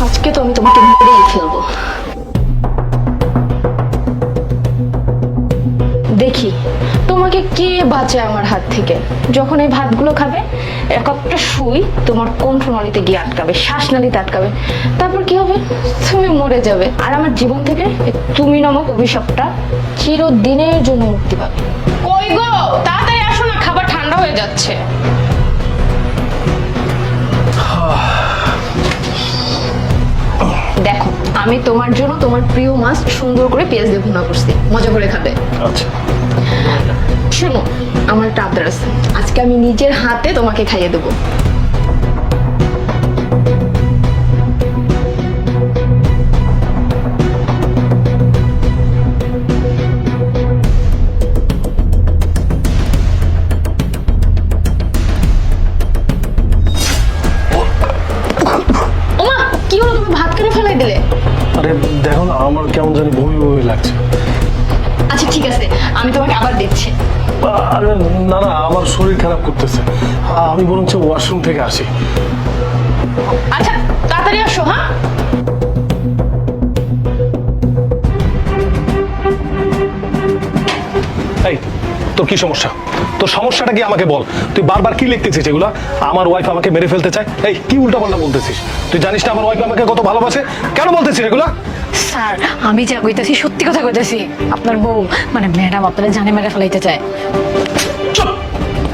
আজকে তো আমি তোমাকে মেরেই ফেলবো। দেখি তোমাকে কে বাঁচে আমার হাত থেকে। যখন এই ভাতগুলো খাবে এক একটা সুই তোমার কণ্ঠনালীতে গিয়ে আটকাবে, শ্বাসনালীতে আটকাবে, তারপর কি হবে? তুমি মরে যাবে। আর আমার জীবন থেকে এই তুমি নামক অভিশাপটা চিরদিনের জন্য মুক্তি পাবে। কই গো, তাড়াতাড়ি আসো না, খাবার ঠান্ডা হয়ে যাচ্ছে। দেখো, আমি তোমার জন্য তোমার প্রিয় মাছ সুন্দর করে পেঁয়াজ দিয়ে ভুনা করছি, মজা করে খাবে। আচ্ছা, শোনো, আমার একটা আবদার আছে, আজকে আমি নিজের হাতে তোমাকে খাইয়ে দেবো। ওমা, কি হলো? তুমি ভাত কেন ফেলাই দিলে? আরে দেখো না, আমার কেমন জানি বমি বমি লাগছে। আচ্ছা ঠিক আছে, আমি তোমাকে আবার দিচ্ছি। আরে না না, আমার শরীর খারাপ করতেছে, আমি বরঞ্চ ওয়াশরুম থেকে আসি। আচ্ছা তাড়াতাড়ি আসো। হ্যাঁ, এই, তোর কি সমস্যা? তোর সমস্যাটা কি আমাকে বল। তুই বারবার কি লিখতেছিস এগুলা? আমার ওয়াইফ আমাকে মেরে ফেলতে চায়, এই কি উল্টাপাল্টা বলতেছিস? তুই জানিস না আমার ওয়াইফ আমাকে কত ভালোবাসে? কেন বলতেছিস এগুলা? স্যার, আমি যা কইতাছি সত্যি কথা কইতাছি। আপনার বউ মানে ম্যাডাম আপনারা জানে মেরে ফেলাইতে চায়। চুপ,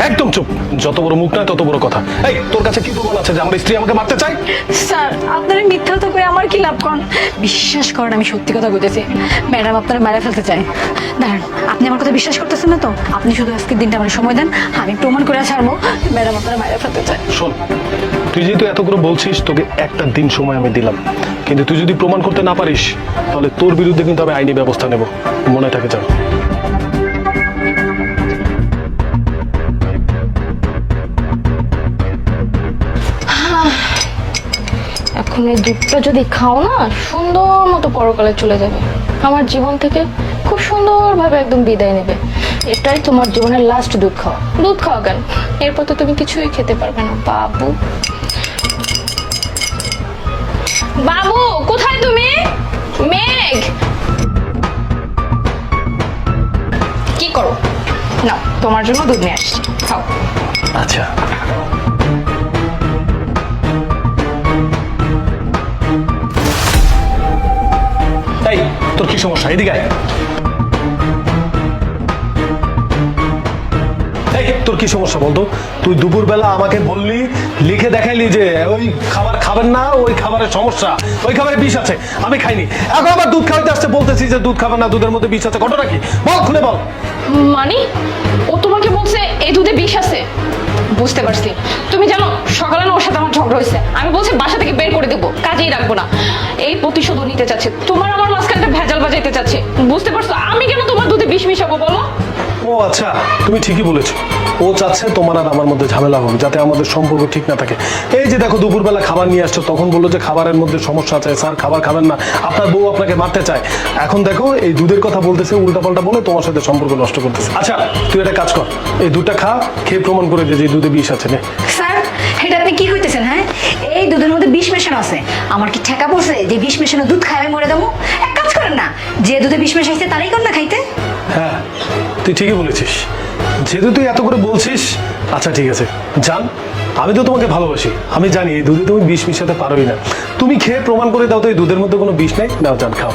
একদম চুপ। যত বড় মুখ নয় তত বড় কথা। এই, তোর কাছে কি প্রমাণ আছে যে আমার স্ত্রী আমাকে মারতে চায়? স্যার, আপনারা মিথ্যা তো কই আমার কি লাভ? করেন, বিশ্বাস করেন আমি সত্যি কথা কইতেছি। ম্যাডাম আপনারা মেরে ফেলতে চায়। দাঁড়ান, আপনি আমার কথা বিশ্বাস করতেছেন না তো? আপনি শুধু আজকের দিনটা আমার সময় দেন, আমি প্রমাণ করে ছাড়বো ম্যাডাম আপনারা মেরে ফেলতে চায়। শোন, তুই যেহেতু এত করে বলছিস, তোকে একটা দিন সময় আমি দিলাম, কিন্তু তুই যদি প্রমাণ করতে না পারিস তাহলে তোর বিরুদ্ধে কিন্তু আমি আইনি ব্যবস্থা নেব, মনে থাকে যাও। এখন এই দুধটা যদি খাও না, সুন্দর মতো পরকালে চলে যাবে, আমার জীবন থেকে খুব সুন্দরভাবে একদম বিদায় নেবে। এটাই তোমার জীবনের লাস্ট দুধ খাওয়া। দুধ খাওয়া কেন, এরপর তো তুমি কিছুই খেতে পারবে না। বাবু, বাবু কোথায় তুমি? মেঘ, কি করো? নাও, তোমার জন্য দুধ নিয়ে আসছি, খাও। আচ্ছা, এই তোর কি সমস্যা? এদিকে আয়। এই, তোর কি সমস্যা বলতো? তুই দুপুরবেলা আমাকে বললি, লিখে দেখাইলি যে ওই খাবার খাবেন না, ওই খাবারের সমস্যা, ওই খাবারে বিষ আছে, আমি খাইনি। এখন আবার দুধ খাওয়াতে আসতে বলতেছি যে দুধ খাবেন না, দুধের মধ্যে বিষ আছে। ঘটনা কি বল, খুলে বল। মানে ও তোমাকে বলছে এই দুধে বিষ আছে? বুঝতে পারছি। তুমি জানো সকালে না ওর সাথে আমার ঝগড়া হয়েছে, আমি বলছি বাসা থেকে বের করে দেবো, কাজেই রাখবো না। এই প্রতিশোধ নিতে চাচ্ছে, তোমার আমার মাঝখানটা ভেজাল বাজাইতে চাচ্ছে। বুঝতে পারছো? আমি কেন তোমার দুধে বিষ মিশাবো বলো? ও আচ্ছা, তুমি ঠিকই বলেছো। ও চাচ্ছে তোমার আর আমার মধ্যে ঝামেলা হবে, যাতে আমাদের সম্পর্ক ঠিক না থাকে। এই যে দেখো, দুপুরবেলা খাবার নিয়ে আসছো, তখন বললো যে খাবারের মধ্যে সমস্যা আছে, স্যার খাবার খাবেন না, আপনার বউ আপনাকে মারতে চায়। এখন দেখো এই দুধের কথা বলতেছে, উল্টাপাল্টা বলে তোমার সাথে সম্পর্ক নষ্ট করতেছে। আচ্ছা, তুই একটা কাজ কর, এই দুধটা খা, খেয়ে প্রমাণ করে দে যে এই দুধে বিষ আছে। নে। স্যার, এটা আপনি কি হইতেছেন? হ্যাঁ, এই দুধের মধ্যে বিষ মেশানো আছে। আমার কি ঠেকা পড়ছে যে বিষ মেশানো দুধ খাই আমি মরে দেবো? এক কাজ করেন না, যে দুধে বিষ মেশাইছে তারই কর না খাইতে। হ্যাঁ, তুই ঠিকই বলেছিস। যেহেতু তুই এত করে বলছিস, আচ্ছা ঠিক আছে, জান আমি তো তোমাকে ভালোবাসি, আমি জানি এই দুধে তুমি বিষ মিশাতে পারোই না। তুমি খেয়ে প্রমাণ করে দাও তো এই দুধের মধ্যে কোনো বিষ নেই। নাও জান, খাও।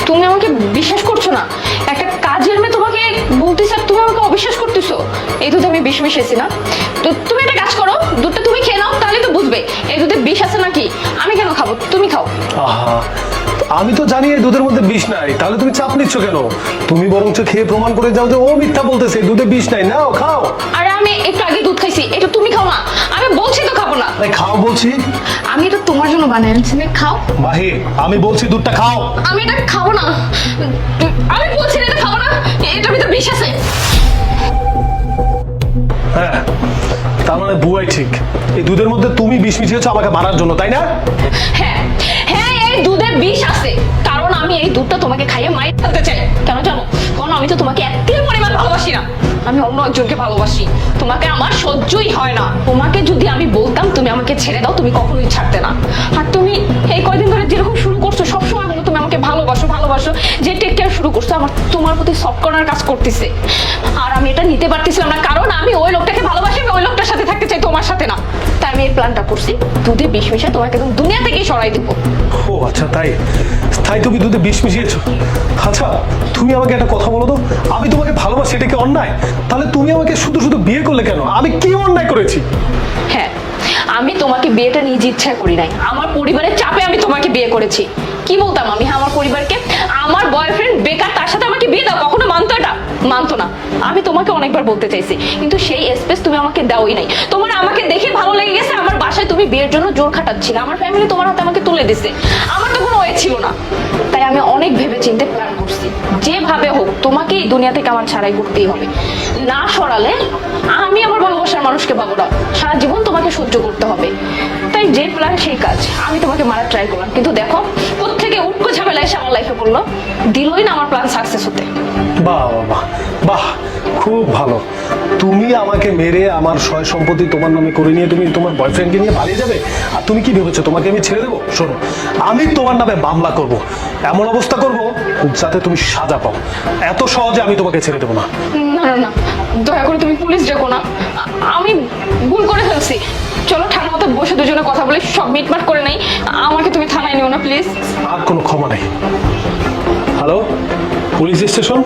তুমি আমাকে বিশ্বাস করছো না? একটা কাজের মেয়ে তোমাকে বলতেছে আর তুমি আমাকে অবিশ্বাস করতেছো? এই দুধে আমি বিষ মিশিয়েছি না? তো তুমি একটা কাজ করো, দুধটা তুমি খেয়ে নাও, তাহলে তো বুঝবে এই দুধে বিষ আছে নাকি। আমি কেন খাবো? তুমি খাও। আহা, আমি তো জানি এই দুধের মধ্যে বিষ নাই, তাহলে তুমি চাপ নিচ্ছ কেন? তুমি বরঞ্চ খেয়ে প্রমাণ করে যাও যে ও মিথ্যা বলতেছে, দুধে বিষ নাই। নাও, খাও। আরে আমি একটু আগে দুধ খাইছি, এটা তুমি খাও না। আমি বলছি তো খাবো না। খাও বলছি। আমি এটা তোমার জন্য বানিয়ে আনছি, খাও। মাহি, আমি বলছি দুধটা খাও। আমি এটা খাবো না। আমি বলছি না এটা খাবো না, এটার ভিতরে বিষ আছে। হ্যাঁ, তার মানে বুয়াই ঠিক, এই দুধের মধ্যে তুমি বিষ মিশিয়েছো আমাকে মারার জন্য, তাই না? হ্যাঁ হ্যাঁ, এই দুধে বিষ আছে, কারণ আমি এই দুধটা তোমাকে খাইয়ে মাইর ফেলতে চাই। কেন জানো? কারণ আমি তো তোমাকে এত পরিমাণ ভালোবাসি না। আমি অন্য একজনকে ভালোবাসি। তোমাকে আমার সহ্যই হয় না। তোমাকে যদি আমি বলতাম তুমি আমাকে ছেড়ে দাও, তুমি কখনোই ছাড়তে না। আর তুমি এই কয়দিন ধরে যেরকম শুরু করছো, সবসময় বলো তুমি আমাকে ভালোবাসো ভালোবাসো, যে টেক কেয়ার শুরু করছো, আমার তোমার প্রতি সফট করার কাজ করতেছে। আর আমি এটা নিতে পারতেছিলাম না, কারণ আমি ওই লোকটাকে ভালোবাসি, আমি ওই লোকটার সাথে থাকতে চাই, তোমার সাথে না। তাই আমি এই প্ল্যানটা করছি, দুধে বিষ মিশিয়ে তোমাকে একদম দুনিয়া থেকেই সরাই দেবো। ও আচ্ছা, তাই তাই তুমি দুধে বিষ মিশিয়েছো? আচ্ছা তুমি আমাকে একটা কথা বলো তো, আমি তোমাকে ভালোবাসি, এটা কি অন্যায়? তাহলে তুমি আমাকে শুধু শুধু বিয়ে করলে কেন? আমি কি অন্যায় করেছি? হ্যাঁ, আমি তোমাকে বিয়েটা নিজ ইচ্ছা করি নাই, আমার পরিবারের চাপে আমি তোমাকে বিয়ে করেছি। কি বলতাম আমি আমার পরিবারকে, আমার বয়ফ্রেন্ড বেকার, তার সাথে আমাকে বিয়ে দাও, কখনো মানতো এটা? মানতো না। আমি তোমাকে অনেকবার বলতে চাইছি, কিন্তু সেই স্পেস তুমি আমাকে দাওই নাই। তোমার আমাকে দেখে ভালো লেগে গেছে, আমার বাসায় তুমি বিয়ের জন্য জোর খাটাচ্ছিলে, আমার ফ্যামিলি তোমার হাতে আমাকে তুলে দিছে, আমার তো কোনো ওয়ে ছিল না। তাই আমি অনেক ভেবে চিন্তে প্ল্যান করছি, যেভাবে হোক তোমাকে এই দুনিয়া থেকে আমার ছাড়াই করতেই হবে। না সরালে আমি আমার ভালোবাসার মানুষকে পাবো না, সারা জীবন তোমাকে সহ্য করতে হবে। তাই যে প্ল্যান সেই কাজ। আমি তোমাকে মারার ট্রাই করলাম, কিন্তু দেখো কোত্থেকে উটকো ঝামেলা এসে আমার লাইফে পড়লো, দিলই না আমার প্ল্যান সাকসেস হতে। বাহ বাহ বাহ, খুব ভালো। তুমি আমাকে মেরে আমার সয় সম্পত্তি তোমার নামে করে নিয়ে তুমি তোমার বয়ফ্রেন্ডকে নিয়ে পালিয়ে যাবে? আর তুমি কি ভেবেছো তোমাকে আমি ছেড়ে দেবো? শোনো, আমি তোমার নামে মামলা করব, এমন অবস্থা করব যাতে তুমি সাজা পাও। এত সহজে আমি তোমাকে ছেড়ে দেবো না। না না না, দয়া করে তুমি পুলিশ ডেকো না, আমি ভুল করে ফেলছি। চলো ঠান্ডা মতো বসে দুজনে কথা বলে সব মিটমাট করে নেই, আমাকে তুমি থানায় নিও না প্লিজ। আর কোনো ক্ষমা নেই। Hello, police station?